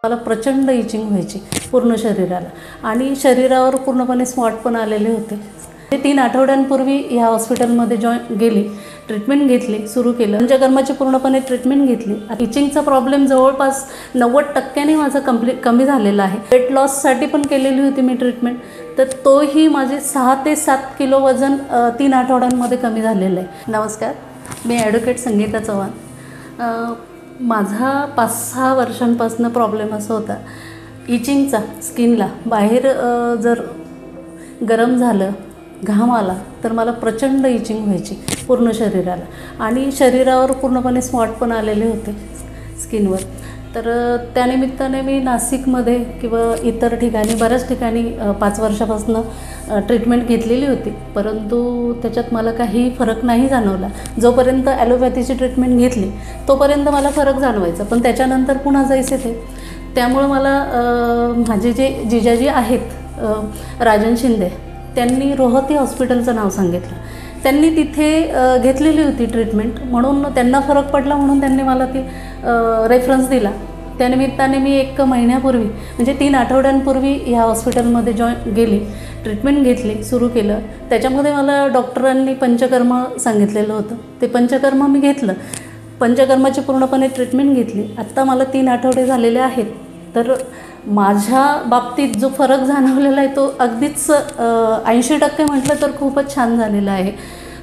मला प्रचंड इचिंग व्हायची पूर्ण शरीराला आणि शरीरावर पूर्णपणे स्पॉट पण आलेले होते। ते 3 आठवड्यांपूर्वी ह्या हॉस्पिटलमध्ये गेली, ट्रीटमेंट घेतली, सुरू केलं। पंचकर्माची पूर्णपणे ट्रीटमेंट घेतली। इचिंगचा प्रॉब्लेम जवळपास 90% माझा कमी झालेला आहे। वेट लॉससाठी पण केलेली होती मी ट्रीटमेंट, तर तोही माझे 6 ते 7 किलो वजन 3 आठवड्यांमध्ये कमी झालेलं आहे। नमस्कार, मी ॲडव्होकेट संगीता चव्हाण। माझा 5-6 वर्षांपासून प्रॉब्लेम असा होता इचिंगचा, स्किनला बाहेर जर गरम झालं, घाम आला तर मला प्रचंड इचिंग व्हायची पूर्ण शरीराला आणि शरीरावर पूर्णपणे स्पॉट पण आलेले होते स्किनवर। तर त्यानिमित्ताने मी नाशिकमध्ये किंवा इतर ठिकाणी बऱ्याच ठिकाणी 5 वर्षापासून ट्रीटमेंट घेतलेली होती, परंतु त्याच्यात मला काही फरक नाही जाणवला। जोपर्यंत ॲलोपॅथीची ट्रीटमेंट घेतली तोपर्यंत मला फरक जाणवायचा, पण त्याच्यानंतर पुन्हा जायचे ते। त्यामुळे मला माझे जे जिजाजी आहेत राजन शिंदे, त्यांनी रोहती हॉस्पिटलचं नाव सांगितलं। त्यांनी तिथे घेतलेली होती ट्रीटमेंट, म्हणून त्यांना फरक पडला म्हणून त्यांनी मला ती रेफरन्स दिला। त्यानिमित्ताने मी 1 महिन्यापूर्वी म्हणजे 3 आठवड्यांपूर्वी ह्या हॉस्पिटलमध्ये गेली, ट्रीटमेंट घेतली, सुरू केलं। त्याच्यामध्ये मला डॉक्टरांनी पंचकर्म सांगितलेलं होतं, ते पंचकर्म मी घेतलं। पंचकर्माची पूर्णपणे ट्रीटमेंट घेतली। आत्ता मला 3 आठवडे झालेले आहेत। तर माझ्या बाबतीत जो फरक जाणवलेला आहे तो अगदीच 80% म्हटलं तर खूपच छान झालेला आहे।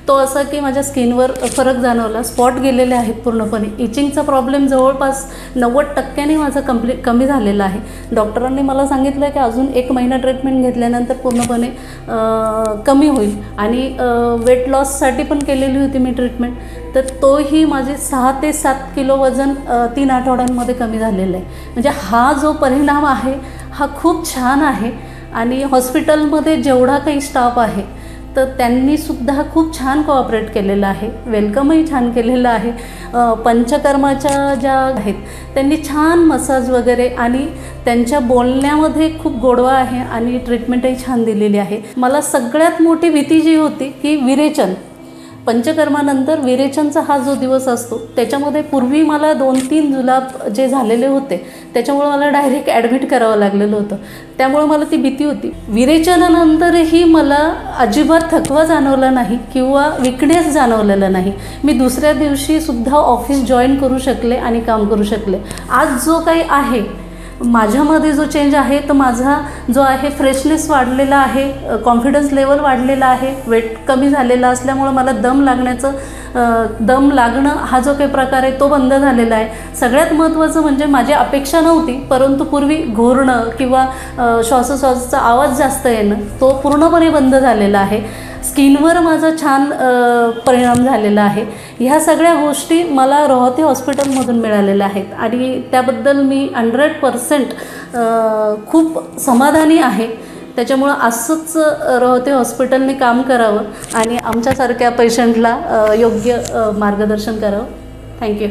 तो असा की माझ्या स्किनवर फरक जाणवला, स्पॉट गेलेले आहेत पूर्णपणे। इचिंगचा प्रॉब्लेम जवळपास 90% माझा कमी झालेला आहे। डॉक्टरांनी मला सांगितलं की अजून 1 महिना ट्रीटमेंट घेतल्यानंतर पूर्णपणे कमी होईल आणि वेट लॉससाठी पण केलेली होती मी ट्रीटमेंट, तर तोही माझे 6 ते 7 किलो वजन 3 आठवड्यांमध्ये कमी झालेलं आहे। म्हणजे हा जो परिणाम आहे हा खूप छान आहे आणि हॉस्पिटलमध्ये जेवढा काही स्टाफ आहे तर त्यांनीसुद्धा खूप छान कोऑपरेट केलेलं आहे, वेलकमही छान केलेलं आहे। पंचकर्माच्या ज्या आहेत त्यांनी छान मसाज वगैरे आणि त्यांच्या बोलण्यामध्ये खूप गोडवा आहे आणि ट्रीटमेंटही छान दिलेली आहे। मला सगळ्यात मोठी भीती जी होती की विरेचन, पंचकर्मानंतर विरेचनचा हा जो दिवस असतो त्याच्यामध्ये पूर्वी मला 2-3 जुलाब जे झालेले होते त्याच्यामुळे मला डायरेक्ट ॲडमिट करावं लागलेलं होतं। त्यामुळे मला ती भीती होती। विरेचनानंतरही मला अजिबात थकवा जाणवला नाही किंवा विकनेस जाणवलेला नाही। मी दुसऱ्या दिवशीसुद्धा ऑफिस जॉईन करू शकले आणि काम करू शकले। आज जो काही आहे माझ्यामध्ये जो चेंज आहे तो माझा जो आहे फ्रेशनेस वाढलेला आहे, कॉन्फिडन्स लेवल वाढलेला आहे, वेट कमी झालेला असल्यामुळे मला दम लागणं हा जो काही प्रकार आहे तो बंद झालेला आहे। सगळ्यात महत्त्वाचं म्हणजे माझी अपेक्षा नव्हती, परंतु पूर्वी घोरणं किंवा श्वासोच्छ्वासाचा आवाज जास्त येणं तो पूर्णपणे बंद झालेला आहे। स्किनवर माझा छान परिणाम झालेला आहे। ह्या सगळ्या गोष्टी मला रोहती हॉस्पिटलमधून मिळालेल्या आहेत आणि त्याबद्दल मी 100% खूप समाधानी आहे। त्याच्यामुळं असंच रोहती हॉस्पिटलने काम करावं आणि आमच्यासारख्या पेशंटला योग्य मार्गदर्शन करावं। थँक्यू।